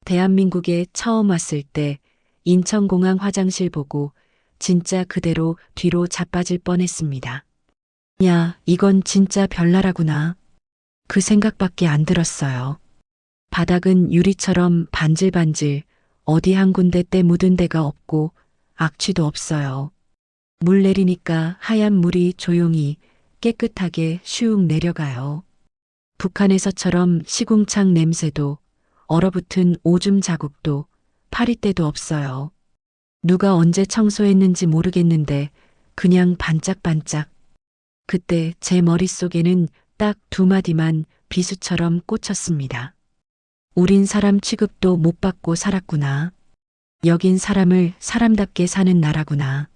대한민국에 처음 왔을 때 인천공항 화장실 보고 진짜 그대로 뒤로 자빠질 뻔했습니다. 야, 이건 진짜 별나라구나. 그 생각밖에 안 들었어요. 바닥은 유리처럼 반질반질, 어디 한 군데 때 묻은 데가 없고 악취도 없어요. 물 내리니까 하얀 물이 조용히 깨끗하게 슉 내려가요. 북한에서처럼 시궁창 냄새도 얼어붙은 오줌 자국도 파리때도 없어요. 누가 언제 청소했는지 모르겠는데 그냥 반짝반짝. 그때 제 머릿속에는 딱 두 마디만 비수처럼 꽂혔습니다. 우린 사람 취급도 못 받고 살았구나. 여긴 사람을 사람답게 사는 나라구나.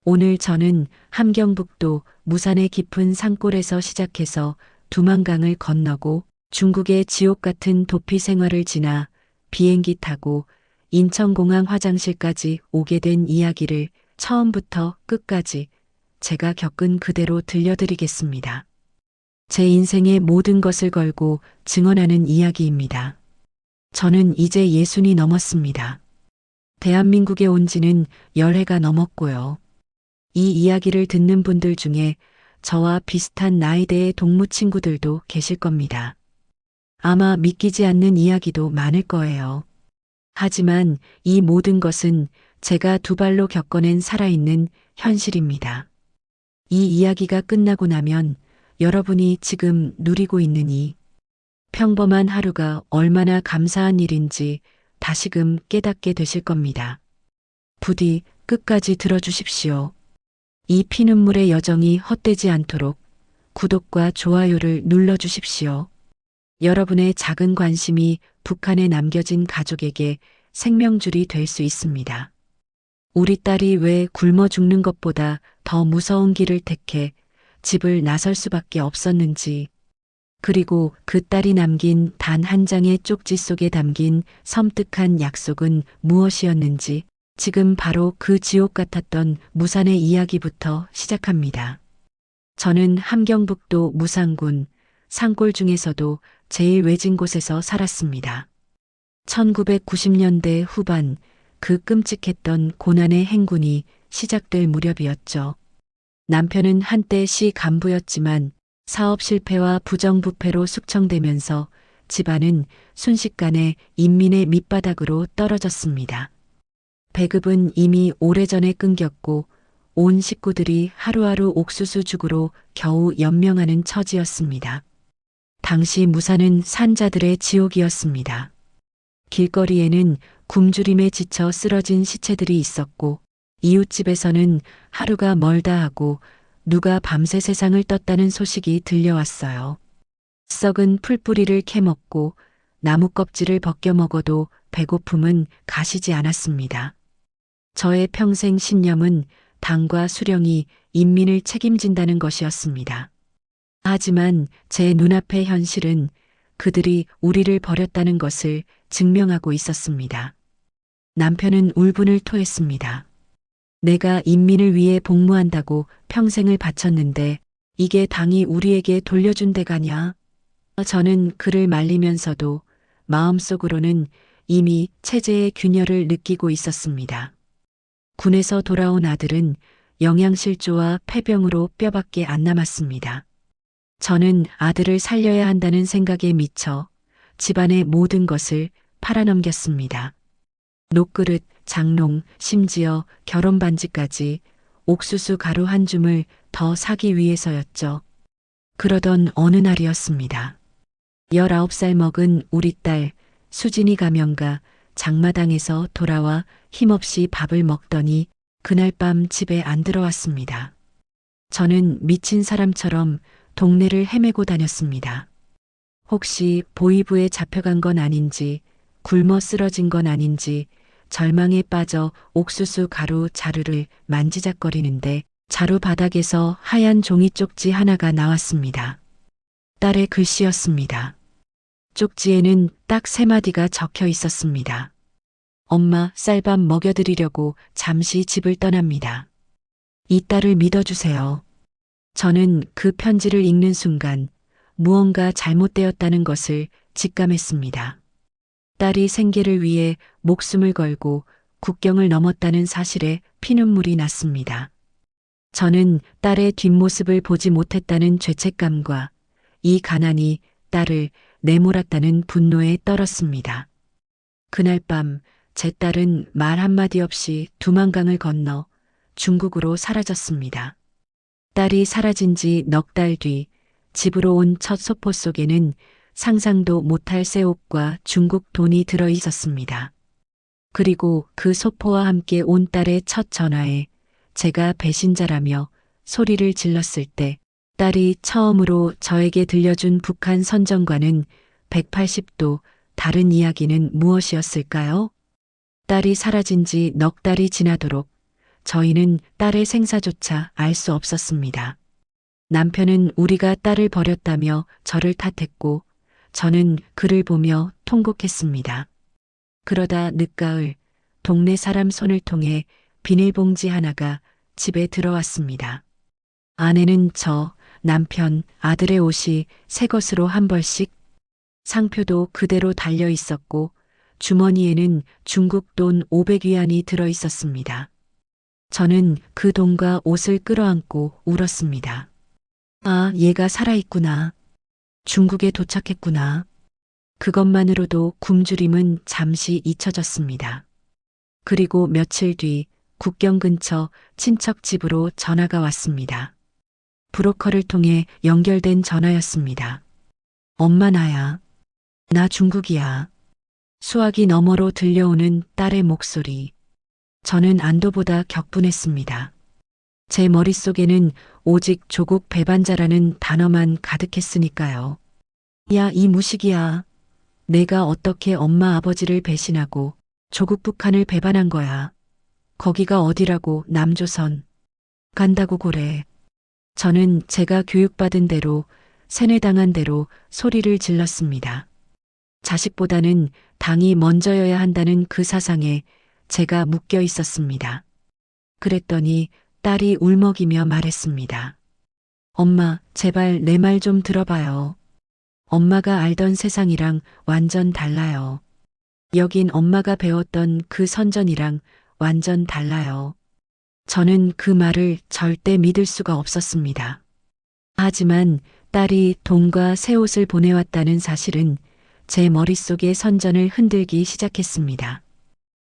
오늘 저는 함경북도 무산의 깊은 산골에서 시작해서 두만강을 건너고 중국의 지옥 같은 도피 생활을 지나 비행기 타고 인천공항 화장실까지 오게 된 이야기를 처음부터 끝까지 제가 겪은 그대로 들려드리겠습니다. 제 인생의 모든 것을 걸고 증언하는 이야기입니다. 저는 이제 60이 넘었습니다. 대한민국에 온 지는 10해가 넘었고요. 이 이야기를 듣는 분들 중에 저와 비슷한 나이대의 동무 친구들도 계실 겁니다. 아마 믿기지 않는 이야기도 많을 거예요. 하지만 이 모든 것은 제가 두 발로 겪어낸 살아있는 현실입니다. 이 이야기가 끝나고 나면 여러분이 지금 누리고 있는 이 평범한 하루가 얼마나 감사한 일인지 다시금 깨닫게 되실 겁니다. 부디 끝까지 들어주십시오. 이 피눈물의 여정이 헛되지 않도록 구독과 좋아요를 눌러주십시오. 여러분의 작은 관심이 북한에 남겨진 가족에게 생명줄이 될 수 있습니다. 우리 딸이 왜 굶어 죽는 것보다 더 무서운 길을 택해 집을 나설 수밖에 없었는지, 그리고 그 딸이 남긴 단 한 장의 쪽지 속에 담긴 섬뜩한 약속은 무엇이었는지, 지금 바로 그 지옥 같았던 무산의 이야기부터 시작합니다. 저는 함경북도 무산군 산골 중에서도 제일 외진 곳에서 살았습니다. 1990년대 후반 그 끔찍했던 고난의 행군이 시작될 무렵이었죠. 남편은 한때 시 간부였지만 사업 실패와 부정부패로 숙청되면서 집안은 순식간에 인민의 밑바닥으로 떨어졌습니다. 배급은 이미 오래전에 끊겼고 온 식구들이 하루하루 옥수수죽으로 겨우 연명하는 처지였습니다. 당시 무산은 산자들의 지옥이었습니다. 길거리에는 굶주림에 지쳐 쓰러진 시체들이 있었고 이웃집에서는 하루가 멀다 하고 누가 밤새 세상을 떴다는 소식이 들려왔어요. 썩은 풀뿌리를 캐먹고 나무 껍질을 벗겨 먹어도 배고픔은 가시지 않았습니다. 저의 평생 신념은 당과 수령이 인민을 책임진다는 것이었습니다. 하지만 제 눈앞의 현실은 그들이 우리를 버렸다는 것을 증명하고 있었습니다. 남편은 울분을 토했습니다. 내가 인민을 위해 복무한다고 평생을 바쳤는데 이게 당이 우리에게 돌려준 대가냐? 저는 그를 말리면서도 마음속으로는 이미 체제의 균열을 느끼고 있었습니다. 군에서 돌아온 아들은 영양실조와 폐병으로 뼈밖에 안 남았습니다. 저는 아들을 살려야 한다는 생각에 미쳐 집안의 모든 것을 팔아넘겼습니다. 녹그릇, 장롱, 심지어 결혼 반지까지 옥수수 가루 한 줌을 더 사기 위해서였죠. 그러던 어느 날이었습니다. 19살 먹은 우리 딸 수진이 가면가 장마당에서 돌아와 힘없이 밥을 먹더니 그날 밤 집에 안 들어왔습니다. 저는 미친 사람처럼 동네를 헤매고 다녔습니다. 혹시 보이부에 잡혀간 건 아닌지, 굶어 쓰러진 건 아닌지 절망에 빠져 옥수수 가루 자루를 만지작거리는데 자루 바닥에서 하얀 종이 쪽지 하나가 나왔습니다. 딸의 글씨였습니다. 쪽지에는 딱 3마디가 적혀 있었습니다. 엄마, 쌀밥 먹여드리려고 잠시 집을 떠납니다. 이 딸을 믿어주세요. 저는 그 편지를 읽는 순간 무언가 잘못되었다는 것을 직감했습니다. 딸이 생계를 위해 목숨을 걸고 국경을 넘었다는 사실에 피눈물이 났습니다. 저는 딸의 뒷모습을 보지 못했다는 죄책감과 이 가난이 딸을 내몰았다는 분노에 떨었습니다. 그날 밤 제 딸은 말 한마디 없이 두만강을 건너 중국으로 사라졌습니다. 딸이 사라진 지 넉 달 뒤 집으로 온 첫 소포 속에는 상상도 못할 새 옷과 중국 돈이 들어 있었습니다. 그리고 그 소포와 함께 온 딸의 첫 전화에 제가 배신자라며 소리를 질렀을 때 딸이 처음으로 저에게 들려준 북한 선전과는 180도 다른 이야기는 무엇이었을까요? 딸이 사라진 지 넉 달이 지나도록 저희는 딸의 생사조차 알 수 없었습니다. 남편은 우리가 딸을 버렸다며 저를 탓했고 저는 그를 보며 통곡했습니다. 그러다 늦가을 동네 사람 손을 통해 비닐봉지 하나가 집에 들어왔습니다. 안에는 저, 남편, 아들의 옷이 새 것으로 한 벌씩, 상표도 그대로 달려 있었고 주머니에는 중국 돈 500위안이 들어 있었습니다. 저는 그 돈과 옷을 끌어안고 울었습니다. 아, 얘가 살아있구나. 중국에 도착했구나. 그것만으로도 굶주림은 잠시 잊혀졌습니다. 그리고 며칠 뒤 국경 근처 친척 집으로 전화가 왔습니다. 브로커를 통해 연결된 전화였습니다. 엄마 나야. 나 중국이야. 수화기 너머로 들려오는 딸의 목소리. 저는 안도보다 격분했습니다. 제 머릿속에는 오직 조국 배반자라는 단어만 가득했으니까요. 야, 이 무식이야. 내가 어떻게 엄마 아버지를 배신하고 조국 북한을 배반한 거야. 거기가 어디라고 남조선. 간다고 고래. 저는 제가 교육받은 대로 세뇌당한 대로 소리를 질렀습니다. 자식보다는 당이 먼저여야 한다는 그 사상에 제가 묶여 있었습니다. 그랬더니 딸이 울먹이며 말했습니다. 엄마, 제발 내 말 좀 들어봐요. 엄마가 알던 세상이랑 완전 달라요. 여긴 엄마가 배웠던 그 선전이랑 완전 달라요. 저는 그 말을 절대 믿을 수가 없었습니다. 하지만 딸이 돈과 새 옷을 보내왔다는 사실은 제 머릿속의 선전을 흔들기 시작했습니다.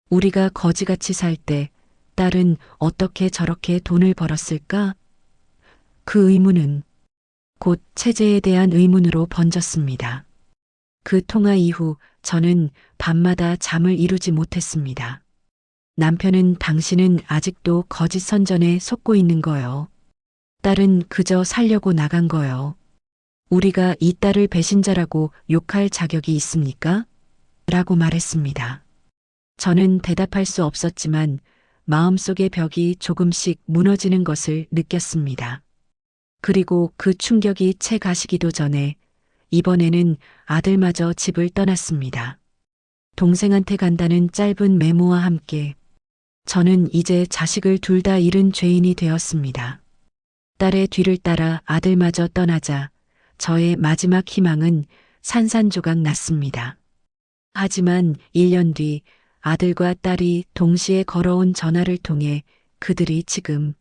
우리가 거지같이 살 때 딸은 어떻게 저렇게 돈을 벌었을까? 그 의문은 곧 체제에 대한 의문으로 번졌습니다. 그 통화 이후 저는 밤마다 잠을 이루지 못했습니다. 남편은 당신은 아직도 거짓 선전에 속고 있는 거요. 딸은 그저 살려고 나간 거요. 우리가 이 딸을 배신자라고 욕할 자격이 있습니까? 라고 말했습니다. 저는 대답할 수 없었지만 마음속의 벽이 조금씩 무너지는 것을 느꼈습니다. 그리고 그 충격이 채 가시기도 전에 이번에는 아들마저 집을 떠났습니다. 동생한테 간다는 짧은 메모와 함께 저는 이제 자식을 둘 다 잃은 죄인이 되었습니다. 딸의 뒤를 따라 아들마저 떠나자 저의 마지막 희망은 산산조각 났습니다. 하지만 1년 뒤 아들과 딸이 동시에 걸어온 전화를 통해 그들이 지금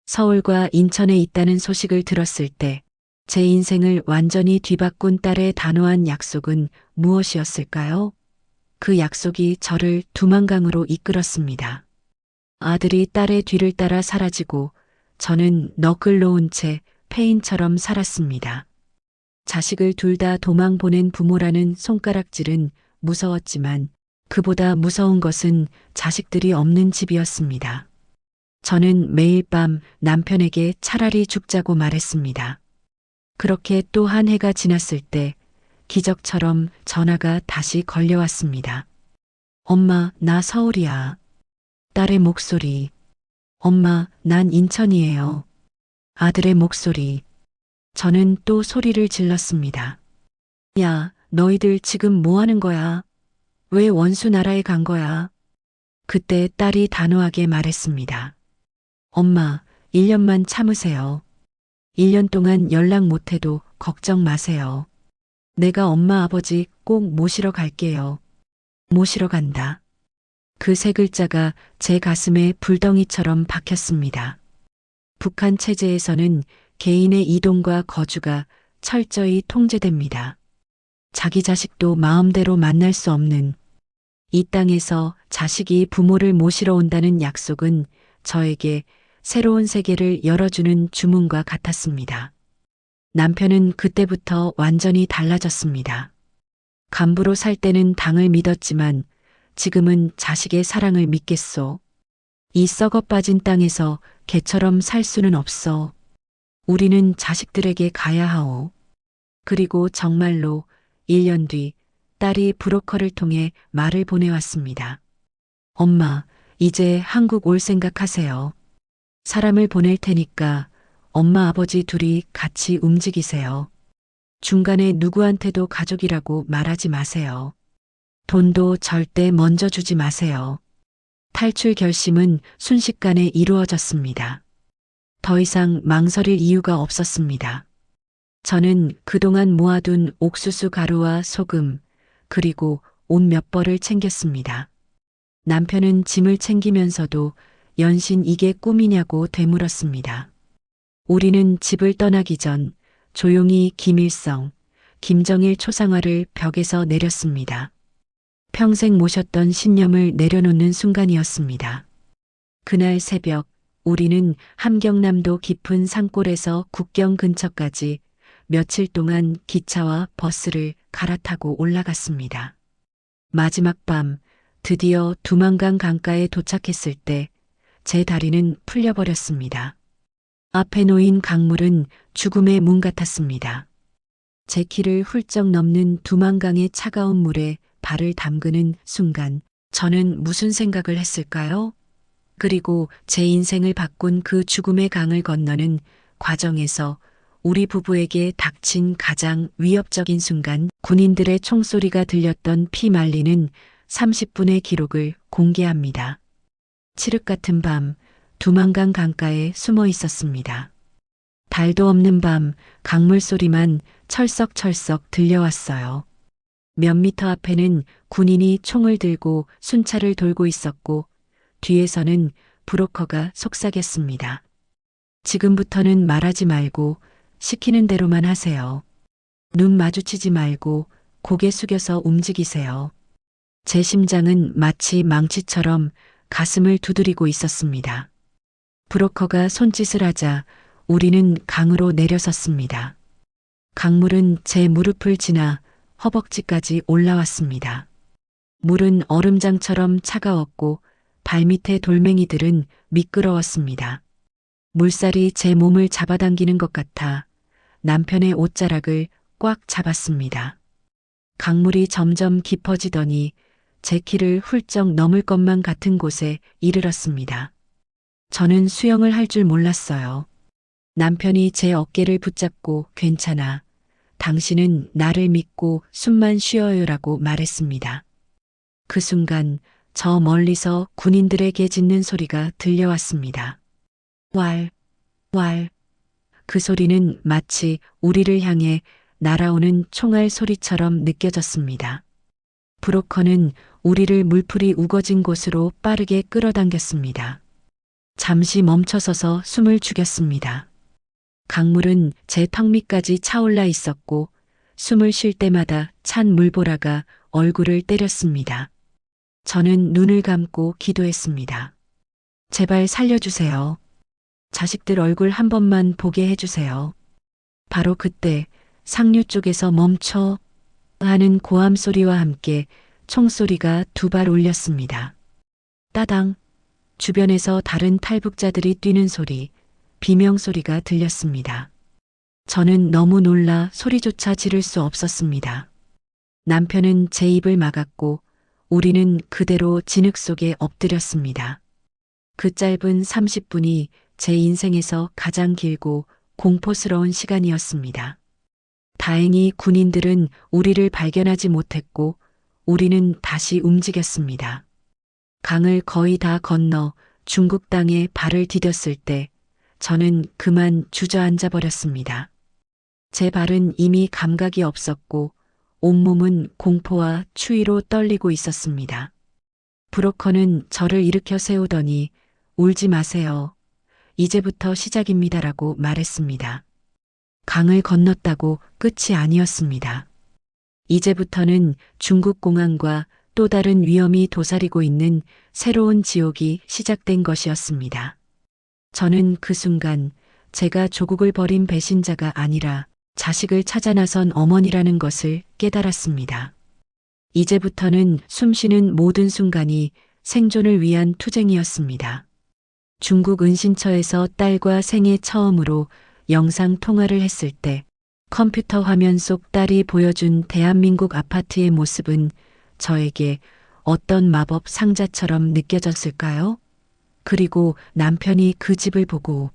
서울과 인천에 있다는 소식을 들었을 때 제 인생을 완전히 뒤바꾼 딸의 단호한 약속은 무엇이었을까요? 그 약속이 저를 두만강으로 이끌었습니다. 아들이 딸의 뒤를 따라 사라지고 저는 너클 놓은 채 폐인처럼 살았습니다. 자식을 둘 다 도망 보낸 부모라는 손가락질은 무서웠지만 그보다 무서운 것은 자식들이 없는 집이었습니다. 저는 매일 밤 남편에게 차라리 죽자고 말했습니다. 그렇게 또 한 해가 지났을 때 기적처럼 전화가 다시 걸려왔습니다. 엄마, 나 서울이야. 딸의 목소리. 엄마, 난 인천이에요. 아들의 목소리. 저는 또 소리를 질렀습니다. 야, 너희들 지금 뭐 하는 거야? 왜 원수 나라에 간 거야? 그때 딸이 단호하게 말했습니다. 엄마, 1년만 참으세요. 1년 동안 연락 못해도 걱정 마세요. 내가 엄마 아버지 꼭 모시러 갈게요. 모시러 간다. 그 세 글자가 제 가슴에 불덩이처럼 박혔습니다. 북한 체제에서는 개인의 이동과 거주가 철저히 통제됩니다. 자기 자식도 마음대로 만날 수 없는 이 땅에서 자식이 부모를 모시러 온다는 약속은 저에게 새로운 세계를 열어주는 주문과 같았습니다. 남편은 그때부터 완전히 달라졌습니다. 간부로 살 때는 당을 믿었지만 지금은 자식의 사랑을 믿겠소. 이 썩어 빠진 땅에서 개처럼 살 수는 없어. 우리는 자식들에게 가야 하오. 그리고 정말로 1년 뒤 딸이 브로커를 통해 말을 보내왔습니다. 엄마, 이제 한국 올 생각하세요. 사람을 보낼 테니까 엄마 아버지 둘이 같이 움직이세요. 중간에 누구한테도 가족이라고 말하지 마세요. 돈도 절대 먼저 주지 마세요. 탈출 결심은 순식간에 이루어졌습니다. 더 이상 망설일 이유가 없었습니다. 저는 그동안 모아둔 옥수수 가루와 소금, 그리고 옷 몇 벌을 챙겼습니다. 남편은 짐을 챙기면서도 연신 이게 꿈이냐고 되물었습니다. 우리는 집을 떠나기 전 조용히 김일성, 김정일 초상화를 벽에서 내렸습니다. 평생 모셨던 신념을 내려놓는 순간이었습니다. 그날 새벽 우리는 함경남도 깊은 산골에서 국경 근처까지 며칠 동안 기차와 버스를 갈아타고 올라갔습니다. 마지막 밤 드디어 두만강 강가에 도착했을 때 제 다리는 풀려버렸습니다. 앞에 놓인 강물은 죽음의 문 같았습니다. 제 키를 훌쩍 넘는 두만강의 차가운 물에 발을 담그는 순간 저는 무슨 생각을 했을까요? 그리고 제 인생을 바꾼 그 죽음의 강을 건너는 과정에서 우리 부부에게 닥친 가장 위협적인 순간 군인들의 총소리가 들렸던 피 말리는 30분의 기록을 공개합니다. 칠흑 같은 밤 두만강 강가에 숨어 있었습니다. 달도 없는 밤 강물 소리만 철썩철썩 들려왔어요. 몇 미터 앞에는 군인이 총을 들고 순찰을 돌고 있었고 뒤에서는 브로커가 속삭였습니다. 지금부터는 말하지 말고 시키는 대로만 하세요. 눈 마주치지 말고 고개 숙여서 움직이세요. 제 심장은 마치 망치처럼 가슴을 두드리고 있었습니다. 브로커가 손짓을 하자 우리는 강으로 내려섰습니다. 강물은 제 무릎을 지나 허벅지까지 올라왔습니다. 물은 얼음장처럼 차가웠고 발밑의 돌멩이들은 미끄러웠습니다. 물살이 제 몸을 잡아당기는 것 같아 남편의 옷자락을 꽉 잡았습니다. 강물이 점점 깊어지더니 제 키를 훌쩍 넘을 것만 같은 곳에 이르렀습니다. 저는 수영을 할 줄 몰랐어요. 남편이 제 어깨를 붙잡고 괜찮아. 당신은 나를 믿고 숨만 쉬어요라고 말했습니다. 그 순간 저 멀리서 군인들의 개 짖는 소리가 들려왔습니다. 왈, 왈. 그 소리는 마치 우리를 향해 날아오는 총알 소리처럼 느껴졌습니다. 브로커는 우리를 물풀이 우거진 곳으로 빠르게 끌어당겼습니다. 잠시 멈춰서서 숨을 죽였습니다. 강물은 제 턱 밑까지 차올라 있었고 숨을 쉴 때마다 찬 물보라가 얼굴을 때렸습니다. 저는 눈을 감고 기도했습니다. 제발 살려주세요. 자식들 얼굴 한 번만 보게 해주세요. 바로 그때 상류 쪽에서 멈춰 하는 고함 소리와 함께 총소리가 두 발 울렸습니다. 따당. 주변에서 다른 탈북자들이 뛰는 소리, 비명소리가 들렸습니다. 저는 너무 놀라 소리조차 지를 수 없었습니다. 남편은 제 입을 막았고 우리는 그대로 진흙 속에 엎드렸습니다. 그 짧은 30분이 제 인생에서 가장 길고 공포스러운 시간이었습니다. 다행히 군인들은 우리를 발견하지 못했고 우리는 다시 움직였습니다. 강을 거의 다 건너 중국 땅에 발을 디뎠을 때 저는 그만 주저앉아 버렸습니다. 제 발은 이미 감각이 없었고 온몸은 공포와 추위로 떨리고 있었습니다. 브로커는 저를 일으켜 세우더니 울지 마세요. 이제부터 시작입니다라고 말했습니다. 강을 건넜다고 끝이 아니었습니다. 이제부터는 중국 공항과 또 다른 위험이 도사리고 있는 새로운 지옥이 시작된 것이었습니다. 저는 그 순간 제가 조국을 버린 배신자가 아니라 자식을 찾아 나선 어머니라는 것을 깨달았습니다. 이제부터는 숨쉬는 모든 순간이 생존을 위한 투쟁이었습니다. 중국 은신처에서 딸과 생애 처음으로 영상 통화를 했을 때 컴퓨터 화면 속 딸이 보여준 대한민국 아파트의 모습은 저에게 어떤 마법 상자처럼 느껴졌을까요? 그리고 남편이 그 집을 보고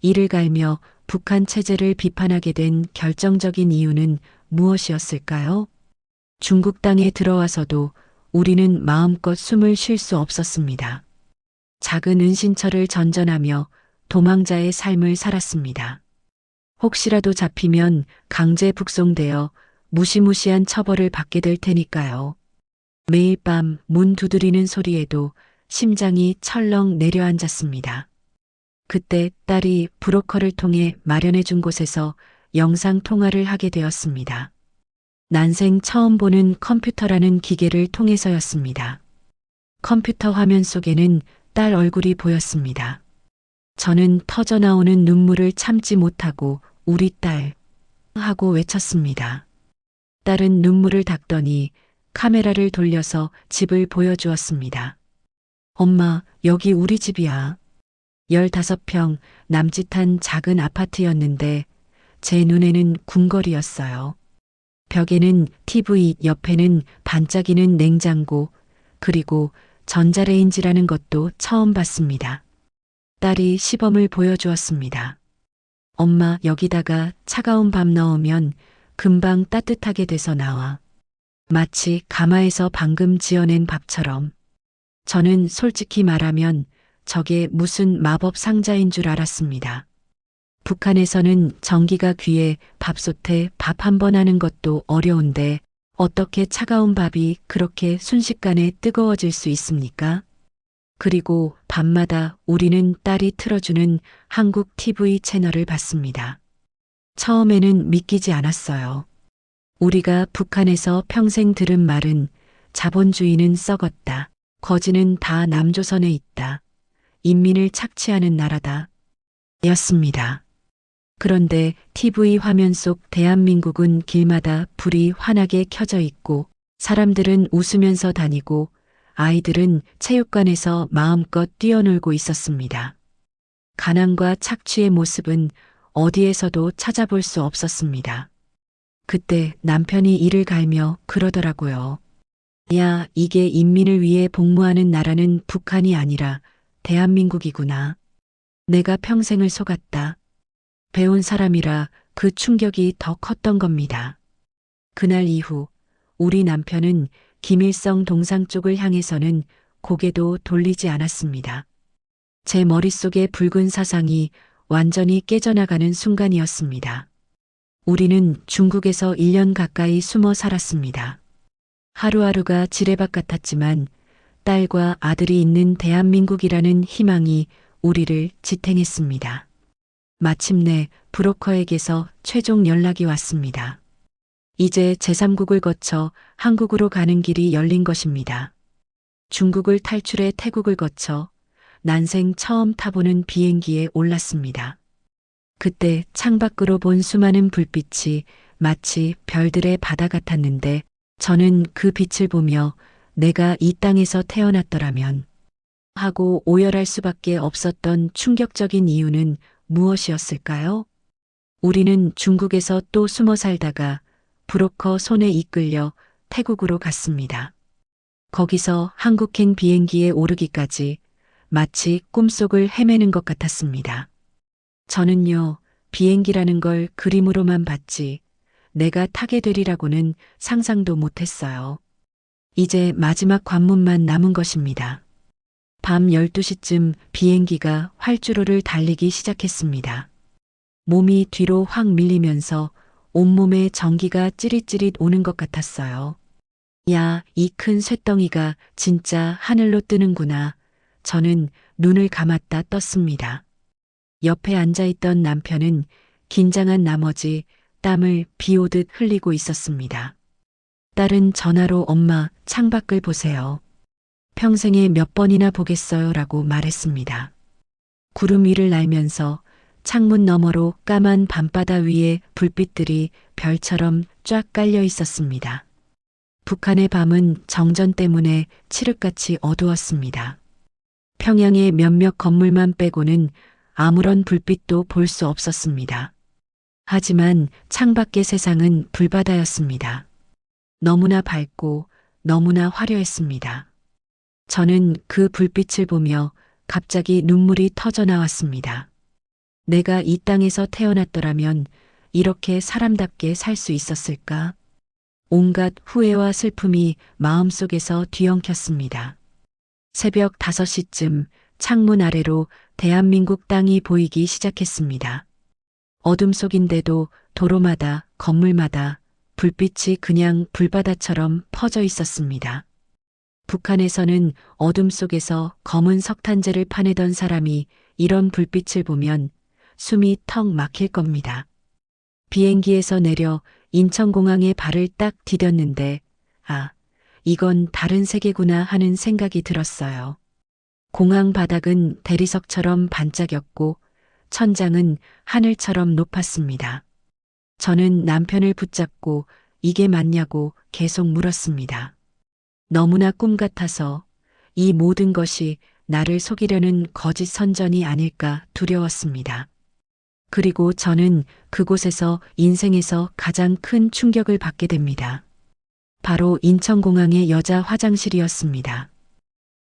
이를 갈며 북한 체제를 비판하게 된 결정적인 이유는 무엇이었을까요? 중국 땅에 들어와서도 우리는 마음껏 숨을 쉴 수 없었습니다. 작은 은신처를 전전하며 도망자의 삶을 살았습니다. 혹시라도 잡히면 강제 북송되어 무시무시한 처벌을 받게 될 테니까요. 매일 밤 문 두드리는 소리에도 심장이 철렁 내려앉았습니다. 그때 딸이 브로커를 통해 마련해준 곳에서 영상 통화를 하게 되었습니다. 난생 처음 보는 컴퓨터라는 기계를 통해서였습니다. 컴퓨터 화면 속에는 딸 얼굴이 보였습니다. 저는 터져나오는 눈물을 참지 못하고 우리 딸 하고 외쳤습니다. 딸은 눈물을 닦더니 카메라를 돌려서 집을 보여주었습니다. 엄마, 여기 우리 집이야. 15평 남짓한 작은 아파트였는데 제 눈에는 궁궐이었어요. 벽에는 TV, 옆에는 반짝이는 냉장고, 그리고 전자레인지라는 것도 처음 봤습니다. 딸이 시범을 보여주었습니다. 엄마, 여기다가 차가운 밥 넣으면 금방 따뜻하게 돼서 나와. 마치 가마에서 방금 지어낸 밥처럼. 저는 솔직히 말하면 저게 무슨 마법 상자인 줄 알았습니다. 북한에서는 전기가 귀해 밥솥에 밥 한 번 하는 것도 어려운데 어떻게 차가운 밥이 그렇게 순식간에 뜨거워질 수 있습니까? 그리고 밤마다 우리는 딸이 틀어주는 한국 TV 채널을 봤습니다. 처음에는 믿기지 않았어요. 우리가 북한에서 평생 들은 말은 자본주의는 썩었다. 거지는 다 남조선에 있다. 인민을 착취하는 나라다. 였습니다. 그런데 TV 화면 속 대한민국은 길마다 불이 환하게 켜져 있고 사람들은 웃으면서 다니고 아이들은 체육관에서 마음껏 뛰어놀고 있었습니다. 가난과 착취의 모습은 어디에서도 찾아볼 수 없었습니다. 그때 남편이 이를 갈며 그러더라고요. 야, 이게 인민을 위해 복무하는 나라는 북한이 아니라 대한민국이구나. 내가 평생을 속았다. 배운 사람이라 그 충격이 더 컸던 겁니다. 그날 이후 우리 남편은 김일성 동상 쪽을 향해서는 고개도 돌리지 않았습니다. 제 머릿속의 붉은 사상이 완전히 깨져나가는 순간이었습니다. 우리는 중국에서 1년 가까이 숨어 살았습니다. 하루하루가 지뢰밭 같았지만 딸과 아들이 있는 대한민국이라는 희망이 우리를 지탱했습니다. 마침내 브로커에게서 최종 연락이 왔습니다. 이제 제3국을 거쳐 한국으로 가는 길이 열린 것입니다. 중국을 탈출해 태국을 거쳐 난생 처음 타보는 비행기에 올랐습니다. 그때 창밖으로 본 수많은 불빛이 마치 별들의 바다 같았는데 저는 그 빛을 보며 내가 이 땅에서 태어났더라면 하고 오열할 수밖에 없었던 충격적인 이유는 무엇이었을까요? 우리는 중국에서 또 숨어 살다가 브로커 손에 이끌려 태국으로 갔습니다. 거기서 한국행 비행기에 오르기까지 마치 꿈속을 헤매는 것 같았습니다. 저는요, 비행기라는 걸 그림으로만 봤지 내가 타게 되리라고는 상상도 못했어요. 이제 마지막 관문만 남은 것입니다. 밤 12시쯤 비행기가 활주로를 달리기 시작했습니다. 몸이 뒤로 확 밀리면서 온몸에 전기가 찌릿찌릿 오는 것 같았어요. 야, 이 큰 쇳덩이가 진짜 하늘로 뜨는구나. 저는 눈을 감았다 떴습니다. 옆에 앉아있던 남편은 긴장한 나머지 땀을 비 오듯 흘리고 있었습니다. 딸은 전화로 엄마 창밖을 보세요. 평생에 몇 번이나 보겠어요 라고 말했습니다. 구름 위를 날면서 창문 너머로 까만 밤바다 위에 불빛들이 별처럼 쫙 깔려 있었습니다. 북한의 밤은 정전 때문에 칠흑같이 어두웠습니다. 평양의 몇몇 건물만 빼고는 아무런 불빛도 볼 수 없었습니다. 하지만 창밖의 세상은 불바다였습니다. 너무나 밝고 너무나 화려했습니다. 저는 그 불빛을 보며 갑자기 눈물이 터져 나왔습니다. 내가 이 땅에서 태어났더라면 이렇게 사람답게 살 수 있었을까? 온갖 후회와 슬픔이 마음속에서 뒤엉켰습니다. 새벽 5시쯤 창문 아래로 대한민국 땅이 보이기 시작했습니다. 어둠 속인데도 도로마다 건물마다 불빛이 그냥 불바다처럼 퍼져 있었습니다. 북한에서는 어둠 속에서 검은 석탄재를 파내던 사람이 이런 불빛을 보면 숨이 턱 막힐 겁니다. 비행기에서 내려 인천공항에 발을 딱 디뎠는데, 아, 이건 다른 세계구나 하는 생각이 들었어요. 공항 바닥은 대리석처럼 반짝였고, 천장은 하늘처럼 높았습니다. 저는 남편을 붙잡고 이게 맞냐고 계속 물었습니다. 너무나 꿈 같아서 이 모든 것이 나를 속이려는 거짓 선전이 아닐까 두려웠습니다. 그리고 저는 그곳에서 인생에서 가장 큰 충격을 받게 됩니다. 바로 인천공항의 여자 화장실이었습니다.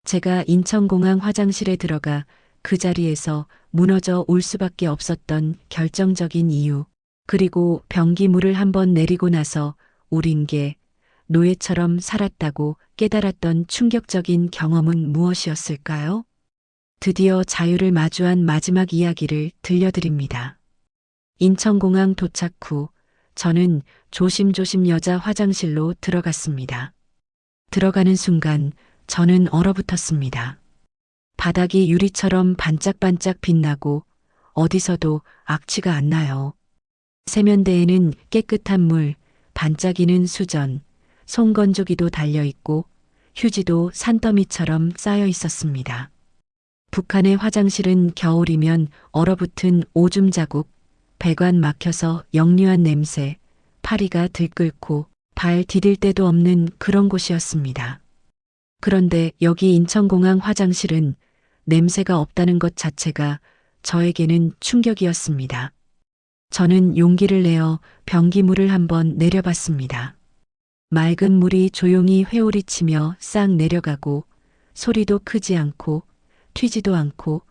제가 인천공항 화장실에 들어가 그 자리에서 무너져 올 수밖에 없었던 결정적인 이유, 그리고 변기물을 한번 내리고 나서 우린 게 노예처럼 살았다고 깨달았던 충격적인 경험은 무엇이었을까요? 드디어 자유를 마주한 마지막 이야기를 들려드립니다. 인천공항 도착 후 저는 조심조심 여자 화장실로 들어갔습니다. 들어가는 순간 저는 얼어붙었습니다. 바닥이 유리처럼 반짝반짝 빛나고 어디서도 악취가 안 나요. 세면대에는 깨끗한 물, 반짝이는 수전, 손건조기도 달려있고 휴지도 산더미처럼 쌓여 있었습니다. 북한의 화장실은 겨울이면 얼어붙은 오줌 자국, 배관 막혀서 역류한 냄새, 파리가 들끓고 발 디딜 데도 없는 그런 곳이었습니다. 그런데 여기 인천공항 화장실은 냄새가 없다는 것 자체가 저에게는 충격이었습니다. 저는 용기를 내어 변기물을 한번 내려봤습니다. 맑은 물이 조용히 회오리치며 싹 내려가고 소리도 크지 않고 튀지도 않고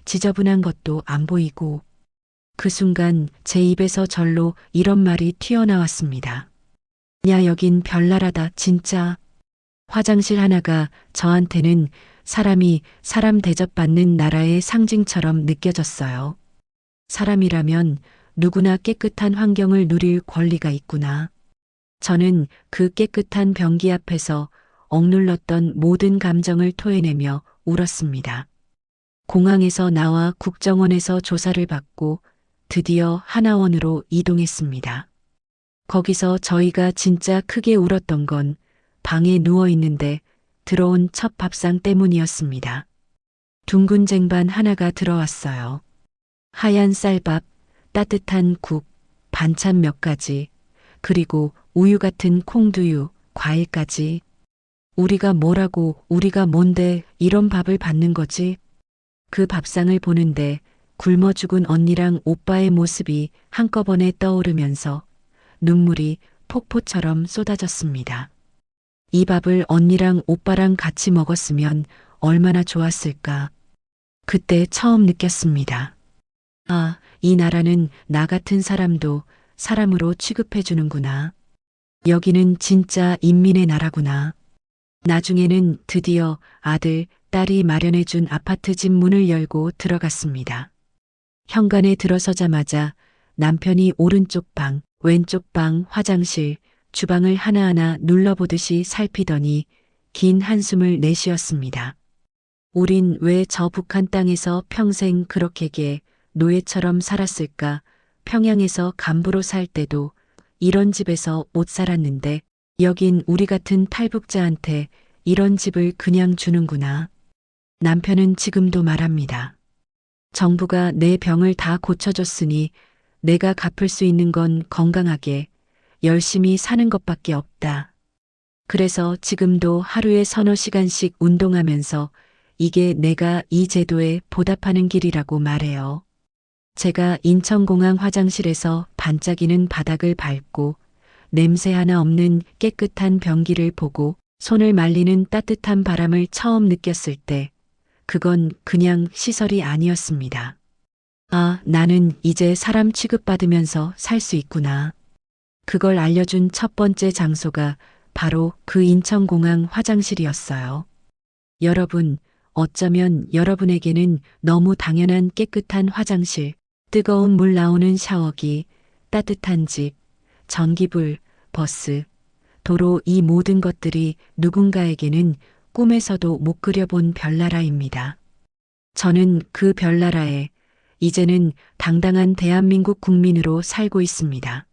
지저분한 것도 안 보이고 그 순간 제 입에서 절로 이런 말이 튀어나왔습니다. 야, 여긴 별나라다 진짜. 화장실 하나가 저한테는 사람이 사람 대접받는 나라의 상징처럼 느껴졌어요. 사람이라면 누구나 깨끗한 환경을 누릴 권리가 있구나. 저는 그 깨끗한 변기 앞에서 억눌렀던 모든 감정을 토해내며 울었습니다. 공항에서 나와 국정원에서 조사를 받고 드디어 하나원으로 이동했습니다. 거기서 저희가 진짜 크게 울었던 건 방에 누워 있는데 들어온 첫 밥상 때문이었습니다. 둥근 쟁반 하나가 들어왔어요. 하얀 쌀밥, 따뜻한 국, 반찬 몇 가지, 그리고 우유 같은 콩두유, 과일까지. 우리가 뭐라고, 우리가 뭔데 이런 밥을 받는 거지? 그 밥상을 보는데 굶어 죽은 언니랑 오빠의 모습이 한꺼번에 떠오르면서 눈물이 폭포처럼 쏟아졌습니다. 이 밥을 언니랑 오빠랑 같이 먹었으면 얼마나 좋았을까. 그때 처음 느꼈습니다. 아, 이 나라는 나 같은 사람도 사람으로 취급해 주는구나. 여기는 진짜 인민의 나라구나. 나중에는 드디어 아들, 딸이 마련해 준 아파트 집 문을 열고 들어갔습니다. 현관에 들어서자마자 남편이 오른쪽 방, 왼쪽 방, 화장실, 주방을 하나하나 눌러보듯이 살피더니 긴 한숨을 내쉬었습니다. 우린 왜 저 북한 땅에서 평생 그렇게 노예처럼 살았을까? 평양에서 간부로 살 때도 이런 집에서 못 살았는데 여긴 우리 같은 탈북자한테 이런 집을 그냥 주는구나. 남편은 지금도 말합니다. 정부가 내 병을 다 고쳐줬으니 내가 갚을 수 있는 건 건강하게 열심히 사는 것밖에 없다. 그래서 지금도 하루에 서너 시간씩 운동하면서 이게 내가 이 제도에 보답하는 길이라고 말해요. 제가 인천공항 화장실에서 반짝이는 바닥을 밟고 냄새 하나 없는 깨끗한 변기를 보고 손을 말리는 따뜻한 바람을 처음 느꼈을 때 그건 그냥 시설이 아니었습니다. 아, 나는 이제 사람 취급받으면서 살 수 있구나. 그걸 알려준 첫 번째 장소가 바로 그 인천공항 화장실이었어요. 여러분, 어쩌면 여러분에게는 너무 당연한 깨끗한 화장실, 뜨거운 물 나오는 샤워기, 따뜻한 집, 전기불, 버스, 도로 이 모든 것들이 누군가에게는 꿈에서도 못 그려본 별나라입니다. 저는 그 별나라에 이제는 당당한 대한민국 국민으로 살고 있습니다.